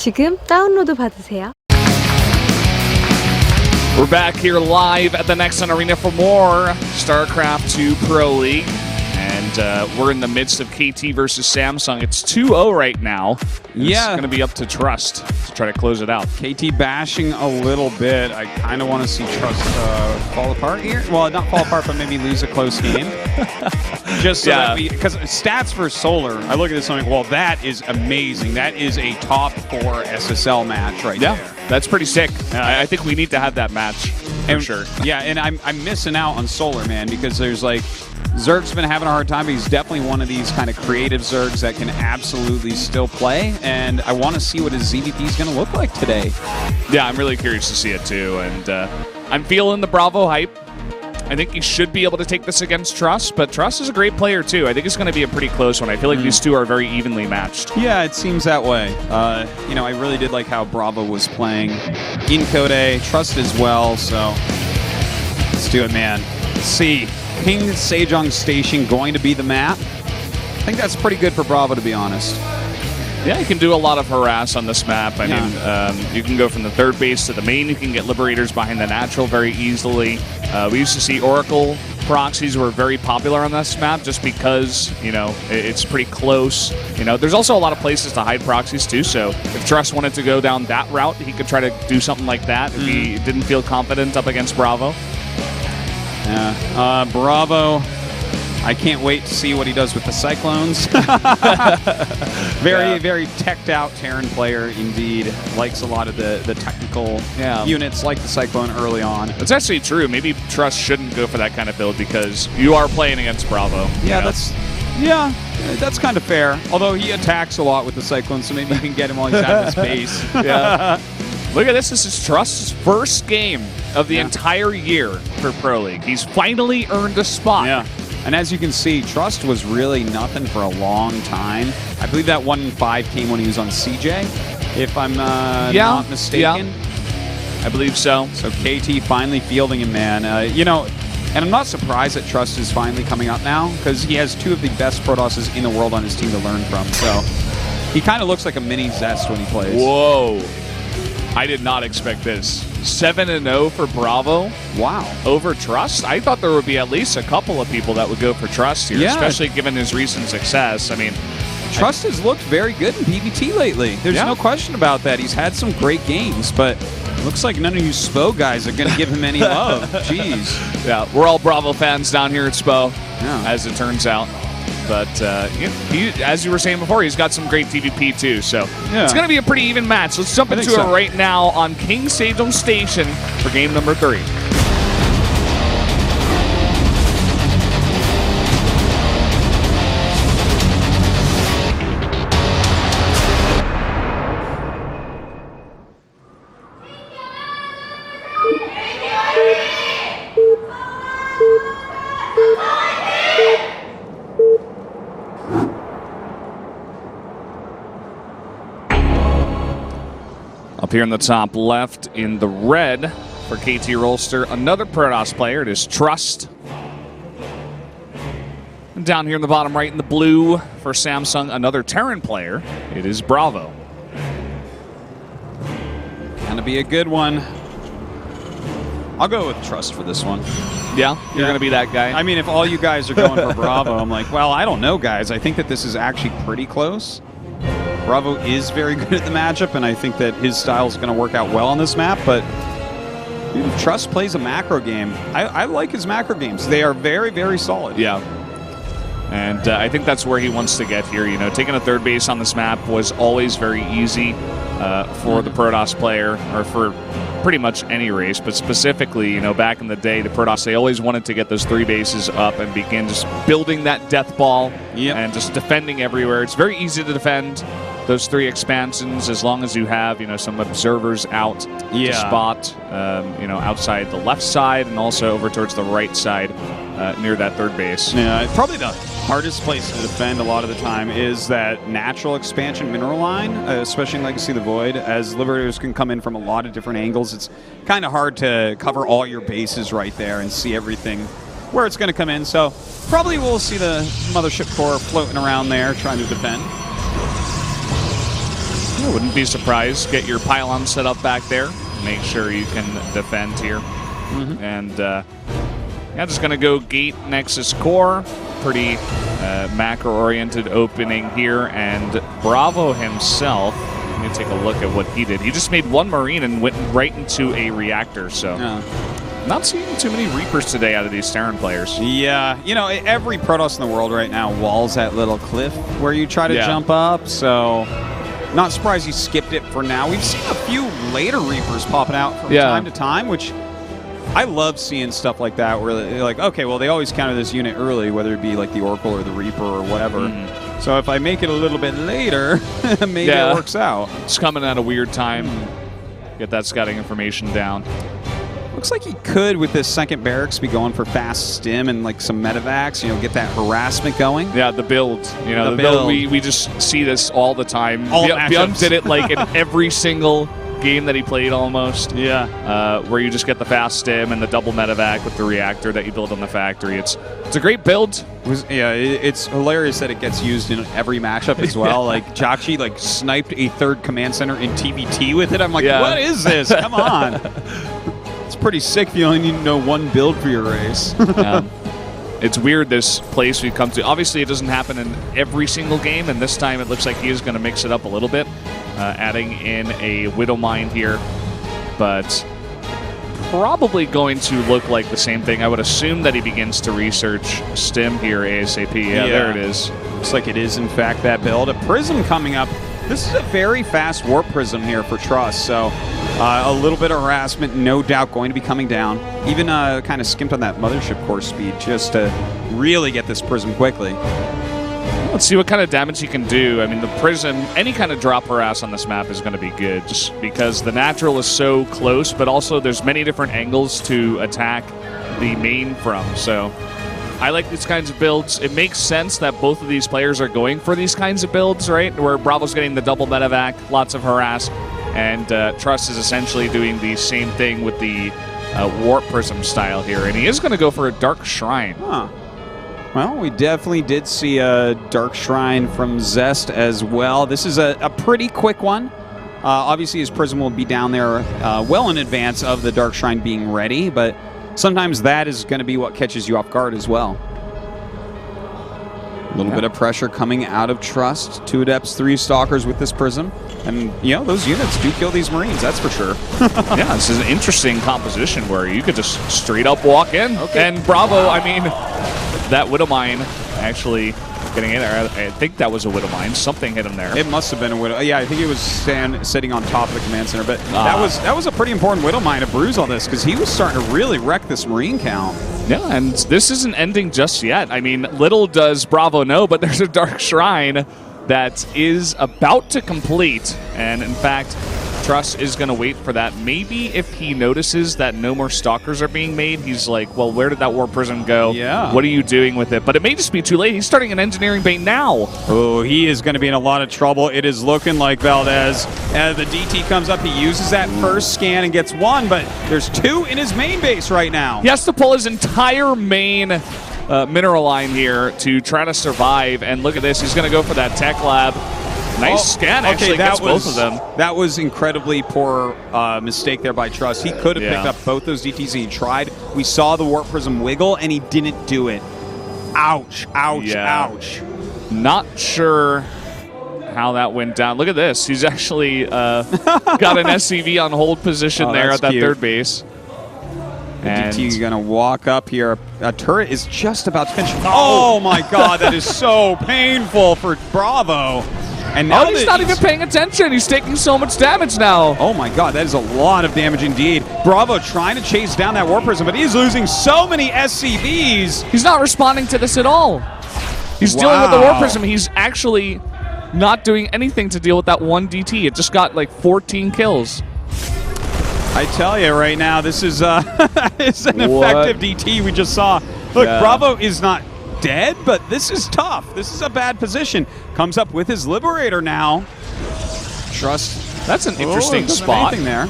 지금 다운로드 받으세요. We're back here live at the Nexon Arena for more StarCraft 2 Pro League. And we're in the midst of KT versus Samsung. It's 2-0 right now. Yeah. It's going to be up to Trust to try to close it out. KT bashing a little bit. I kind of want to see Trust fall apart here. Well, not fall apart, but maybe lose a close game. Just so that we, because stats for Solar, I look at this and I'm like, well, that is amazing. That is a top 4 SSL match right there. That's pretty sick. I think we need to have that match for sure. Yeah, and I'm missing out on Solar, man, because there's like, Zerg's been having a hard time, but he's definitely one of these kind of creative Zergs that can absolutely still play, and I want to see what his ZVP is going to look like today. Yeah, I'm really curious to see it too, and I'm feeling the BrAvO hype. I think he should be able to take this against Trust, but Trust is a great player too. I think it's going to be a pretty close one. I feel like these two are very evenly matched. Yeah, it seems that way. You know, I really did like how BrAvO was playing in Code, Trust as well, so let's do it, man. Let's see. King Sejong Station going to be the map. I think that's pretty good for BrAvO, to be honest. Yeah, you can do a lot of harass on this map. I mean, you can go from the third base to the main. You can get Liberators behind the natural very easily. We used to see Oracle proxies were very popular on this map just because, you know, it's pretty close. You know, there's also a lot of places to hide proxies too, so if Trust wanted to go down that route, he could try to do something like that if he didn't feel confident up against BrAvO. Yeah, BrAvO, I can't wait to see what he does with the Cyclones. Very teched out Terran player indeed. Likes a lot of the technical units like the Cyclone early on. It's actually true. Maybe Trust shouldn't go for that kind of build because you are playing against BrAvO. Yeah, that's kind of fair. Although he attacks a lot with the Cyclone, so maybe you can get him while he's out of his base. Yeah. Look at this. This is Trust's first game of the entire year for Pro League. He's finally earned a spot. Yeah. And as you can see, Trust was really nothing for a long time. I believe that 1-5 came when he was on CJ, if I'm not mistaken. Yeah. I believe so. So KT finally fielding him, man. You know, and I'm not surprised that Trust is finally coming up now because he has two of the best Protosses in the world on his team to learn from. So he kind of looks like a mini Zest when he plays. Whoa. I did not expect this. 7-0 for BrAvO. Wow. Over Trust? I thought there would be at least a couple of people that would go for Trust here, especially given his recent success. I mean, Trust has looked very good in PvT lately. There's no question about that. He's had some great games, but it looks like none of you SPO guys are going to give him any love. Jeez. Yeah, we're all BrAvO fans down here at SPO, as it turns out. But as you were saying before, he's got some great TVP too. So it's going to be a pretty even match. Let's jump into it right now on King Sejong Station for game number 3. Up here in the top left in the red for KT Rolster, another Protoss player. It is Trust. And down here in the bottom right in the blue for Samsung, another Terran player. It is BrAvO. Gonna be a good one. I'll go with Trust for this one. Yeah? You're gonna be that guy? I mean, if all you guys are going for BrAvO, I'm like, well, I don't know, guys. I think that this is actually pretty close. BrAvO is very good at the matchup, and I think that his style is going to work out well on this map, but Trust plays a macro game. I like his macro games. They are very, very solid. Yeah. And I think that's where he wants to get here. You know, taking a third base on this map was always very easy for the Protoss player, or for pretty much any race, but specifically, you know, back in the day, the Protoss, they always wanted to get those 3 bases up and begin just building that death ball and just defending everywhere. It's very easy to defend those 3 expansions as long as you have, you know, some observers out to spot, you know, outside the left side and also over towards the right side near that third base. Yeah, probably the hardest place to defend a lot of the time is that natural expansion mineral line, especially in Legacy of the Void, as Liberators can come in from a lot of different angles. It's kind of hard to cover all your bases right there and see everything where it's going to come in. So probably we'll see the Mothership Core floating around there trying to defend. I wouldn't be surprised. Get your pylon set up back there. Make sure you can defend here. And yeah, just going to go gate Nexus Core. Pretty macro-oriented opening here. And BrAvO himself, let me take a look at what he did. He just made one Marine and went right into a reactor. So not seeing too many Reapers today out of these Terran players. Yeah, you know, every Protoss in the world right now walls that little cliff where you try to jump up. So not surprised you skipped it for now. We've seen a few later Reapers popping out from time to time, which I love seeing stuff like that where they're like, okay, well, they always counter this unit early, whether it be like the Oracle or the Reaper or whatever. So if I make it a little bit later, maybe it works out. It's coming at a weird time. Get that scouting information down. Looks like he could, with this second barracks, be going for fast stim and like some medevacs, you know, get that harassment going. Yeah, the build. You know, the build. We just see this all the time. Beyond did it like in every single game that he played almost. Yeah. Where you just get the fast stim and the double medevac with the reactor that you build on the factory. It's a great build. It's hilarious that it gets used in every matchup as well. Like Jakshi like sniped a third command center in TBT with it. I'm like, what is this? Come on. It's pretty sick if you only need to know one build for your race. It's weird, this place we've come to. Obviously, it doesn't happen in every single game, and this time it looks like he is going to mix it up a little bit, adding in a Widow Mine here, but probably going to look like the same thing. I would assume that he begins to research Stim here ASAP. Yeah, there it is. Looks like it is, in fact, that build. A Prism coming up. This is a very fast Warp Prism here for Trust, so a little bit of harassment, no doubt, going to be coming down. Even kind of skimped on that Mothership Core speed just to really get this Prism quickly. Let's see what kind of damage he can do. I mean, the Prism, any kind of drop harass on this map is going to be good, just because the natural is so close, but also there's many different angles to attack the main from, so I like these kinds of builds. It makes sense that both of these players are going for these kinds of builds, right? Where BrAvO's getting the double medevac, lots of harass, and Trust is essentially doing the same thing with the Warp Prism style here. And he is going to go for a Dark Shrine. Huh. Well, we definitely did see a Dark Shrine from Zest as well. This is a pretty quick one. Obviously, his Prism will be down there well in advance of the Dark Shrine being ready, but sometimes that is going to be what catches you off guard as well. A little bit of pressure coming out of Trust. 2 Adepts, 3 Stalkers with this Prism. And, you know, those units do kill these Marines, that's for sure. Yeah, this is an interesting composition where you could just straight up walk in. And BrAvO, I mean, that Widow Mine actually getting in there. I think that was a Widow Mine. Something hit him there. It must have been a Widow. Yeah, I think it was sitting on top of the command center. But that was a pretty important Widow Mine to bruise all this, because he was starting to really wreck this Marine count. Yeah, and this isn't ending just yet. I mean, little does BrAvO know, but there's a Dark Shrine that is about to complete. And in fact, Trust is going to wait for that. Maybe if he notices that no more Stalkers are being made, he's like, well, where did that War Prism go? Yeah. What are you doing with it? But it may just be too late. He's starting an engineering bait now. Oh, he is going to be in a lot of trouble. It is looking like Valdez. As the DT comes up, he uses that first scan and gets 1, but there's 2 in his main base right now. He has to pull his entire main mineral line here to try to survive. And look at this. He's going to go for that tech lab. Nice scan, actually, gets both of them. That was incredibly poor mistake there by Trust. He could have picked up both those DTs, and he tried. We saw the Warp Prism wiggle, and he didn't do it. Ouch, ouch, ouch. Not sure how that went down. Look at this. He's actually got an SCV on hold position there at that third base. And DT is going to walk up here. A turret is just about to finish. Oh, my God. That is so painful for BrAvO. And now he's not even paying attention. He's taking so much damage now. Oh, my God. That is a lot of damage indeed. BrAvO trying to chase down that War Prism, but he's losing so many SCVs. He's not responding to this at all. He's dealing with the War Prism. He's actually not doing anything to deal with that one DT. It just got like 14 kills. I tell you right now, this is it's an effective DT we just saw. Look, BrAvO is not dead, but this is tough. This is a bad position. Comes up with his Liberator now. Trust. That's an interesting spot. There.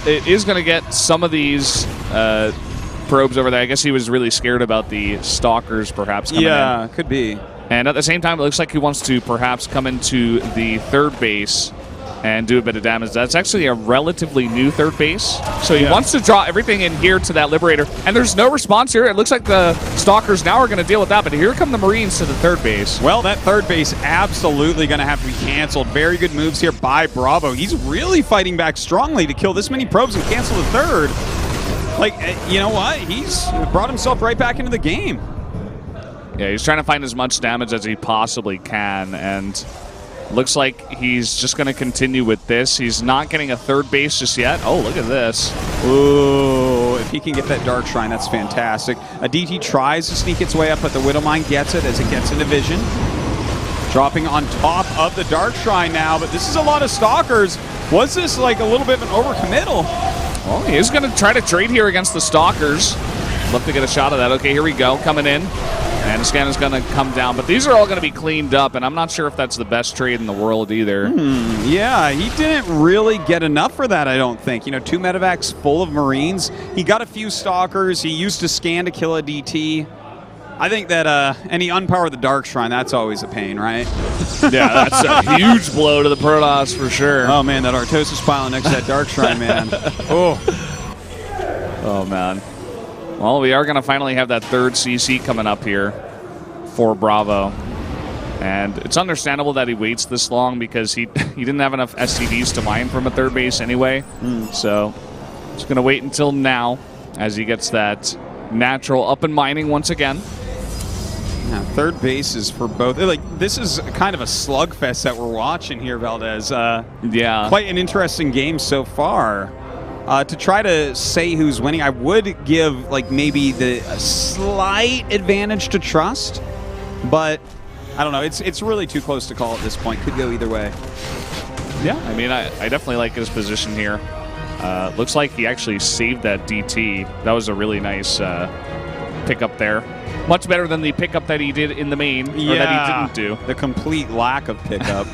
It is going to get some of these probes over there. I guess he was really scared about the Stalkers perhaps coming in. Yeah, could be. And at the same time, it looks like he wants to perhaps come into the third base and do a bit of damage. That's actually a relatively new third base. So he wants to draw everything in here to that Liberator. And there's no response here. It looks like the Stalkers now are going to deal with that. But here come the Marines to the third base. Well, that third base absolutely going to have to be canceled. Very good moves here by BrAvO. He's really fighting back strongly to kill this many probes and cancel the third. Like, you know what? He's brought himself right back into the game. Yeah, he's trying to find as much damage as he possibly can. And looks like he's just going to continue with this. He's not getting a third base just yet. Oh, look at this. Ooh, if he can get that Dark Shrine, that's fantastic. A DT tries to sneak its way up, but the Widowmine gets it as it gets into vision. Dropping on top of the Dark Shrine now, but this is a lot of Stalkers. Was this like a little bit of an overcommittal? Well, he is going to try to trade here against the Stalkers. Love to get a shot of that. Okay, here we go. Coming in. And the scan is going to come down. But these are all going to be cleaned up, and I'm not sure if that's the best trade in the world either. Yeah, he didn't really get enough for that, I don't think. You know, 2 medevacs full of Marines. He got a few Stalkers. He used a scan to kill a DT. I think that, and he unpowered the Dark Shrine. That's always a pain, right? Yeah, that's a huge blow to the Protoss for sure. Oh, man, that Artosis pile next to that Dark Shrine, man. Oh, man. Well, we are going to finally have that third CC coming up here for BrAvO. And it's understandable that he waits this long because he didn't have enough SCVs to mine from a third base anyway. So just going to wait until now as he gets that natural up and mining once again. Yeah, third base is for both. Like, this is kind of a slugfest that we're watching here, Valdez. Yeah. Quite an interesting game so far. To try to say who's winning, I would give like maybe the slight advantage to Trust, but I don't know. It's really too close to call at this point. Could go either way. Yeah, I mean, I definitely like his position here. Looks like he actually saved that DT. That was a really nice pickup there. Much better than the pickup that he did in the main, or that he didn't do. The complete lack of pickup.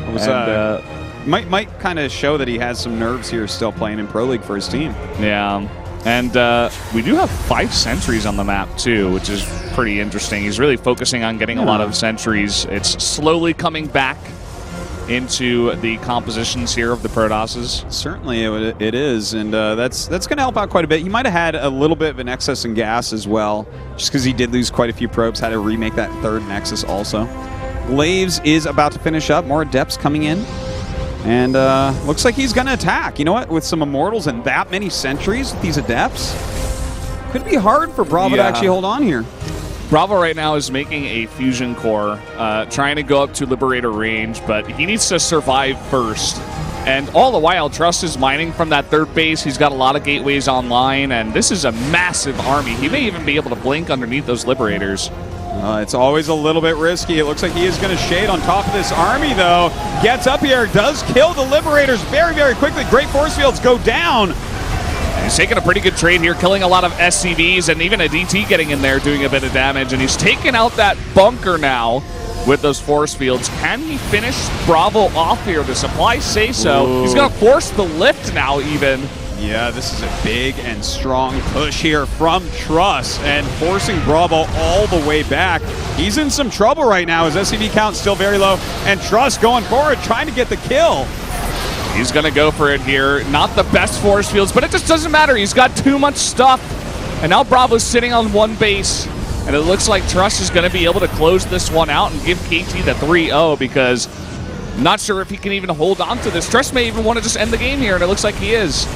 It was, might kind of show that he has some nerves here still playing in Pro League for his team. Yeah, and we do have 5 sentries on the map too, which is pretty interesting. He's really focusing on getting a lot of sentries. It's slowly coming back into the compositions here of the Protosses. Certainly it is, and that's going to help out quite a bit. He might have had a little bit of an excess in gas as well, just because he did lose quite a few probes, had to remake that third Nexus also. Glaves is about to finish up, more Adepts coming in. And looks like he's going to attack. You know what? With some Immortals and that many sentries with these Adepts, could be hard for BrAvO to actually hold on here. BrAvO right now is making a fusion core, trying to go up to Liberator range, but he needs to survive first. And all the while, Trust is mining from that third base. He's got a lot of gateways online, and this is a massive army. He may even be able to blink underneath those Liberators. It's always a little bit risky. It looks like he is going to shade on top of this army, though. Gets up here, does kill the Liberators very, very quickly. Great force fields go down. And he's taking a pretty good trade here, killing a lot of SCVs, and even a DT getting in there doing a bit of damage. And he's taking out that bunker now with those force fields. Can he finish BrAvO off here? The supplies say so. Ooh. He's going to force the lift now even. Yeah, this is a big and strong push here from Trust and forcing BrAvO all the way back. He's in some trouble right now. His SCV count's still very low, and Trust going forward, trying to get the kill. He's going to go for it here. Not the best force fields, but it just doesn't matter. He's got too much stuff. And now BrAvo's sitting on one base. And it looks like Trust is going to be able to close this one out and give KT the 3-0 because I'm not sure if he can even hold on to this. Trust may even want to just end the game here, and it looks like he is.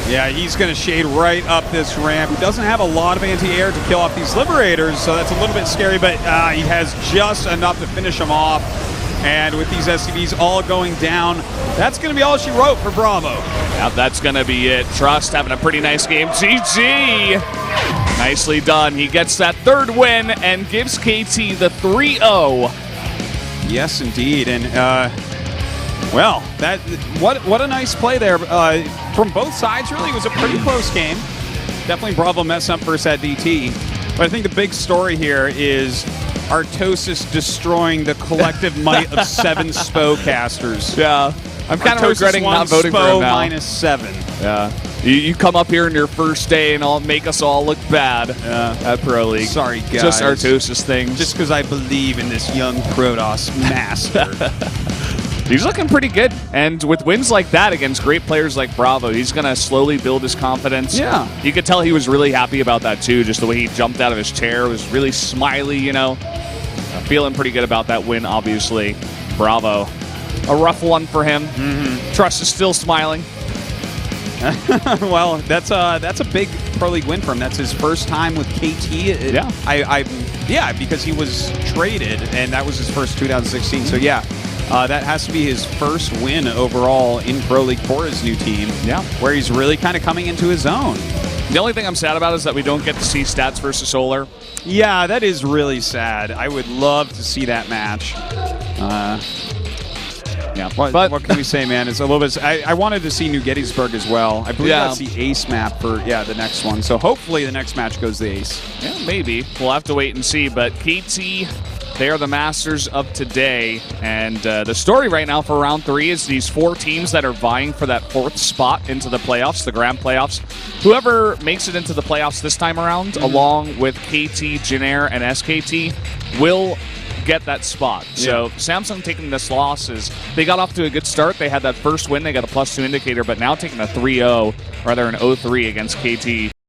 Yeah, he's going to shade right up this ramp. He doesn't have a lot of anti-air to kill off these Liberators, so that's a little bit scary, but he has just enough to finish them off. And with these SCVs all going down, that's going to be all she wrote for BrAvO. Yeah, that's going to be it. Trust having a pretty nice game. GG! Nicely done. He gets that third win and gives KT the 3-0. Yes, indeed. And, well, what a nice play there. From both sides, really, it was a pretty close game. Definitely BrAvO messed up first at DT. But I think the big story here is Artosis destroying the collective might of 7 SPO casters. Yeah. I'm kind of regretting not voting for him now. -7. Yeah. You come up here in your first day and make us all look bad at Pro League. Sorry, guys. Just Artosis things. Just because I believe in this young Protoss master. He's looking pretty good. And with wins like that against great players like BrAvO, he's going to slowly build his confidence. Yeah. You could tell he was really happy about that, too. Just the way he jumped out of his chair was really smiley, you know. Feeling pretty good about that win, obviously. BrAvO. A rough one for him. Trust is still smiling. Well, that's a big Pro League win for him. That's his first time with KT. Yeah, because he was traded, and that was his first 2016. So yeah, that has to be his first win overall in Pro League for his new team. Yeah, where he's really kind of coming into his own. The only thing I'm sad about is that we don't get to see Stats versus Solar. Yeah, that is really sad. I would love to see that match. Yeah, what can we say, man? It's a little bit. I wanted to see New Gettysburg as well. I believe that's the Ace map for the next one. So hopefully the next match goes the Ace. Yeah, maybe. We'll have to wait and see. But KT, they are the masters of today. And the story right now for round 3 is these 4 teams that are vying for that 4th spot into the playoffs, the grand playoffs. Whoever makes it into the playoffs this time around, along with KT, Jinair, and SKT, will get that spot. So Samsung taking this loss is they got off to a good start. They had that first win. They got a +2 indicator, but now taking a 3-0, rather an 0-3 against KT.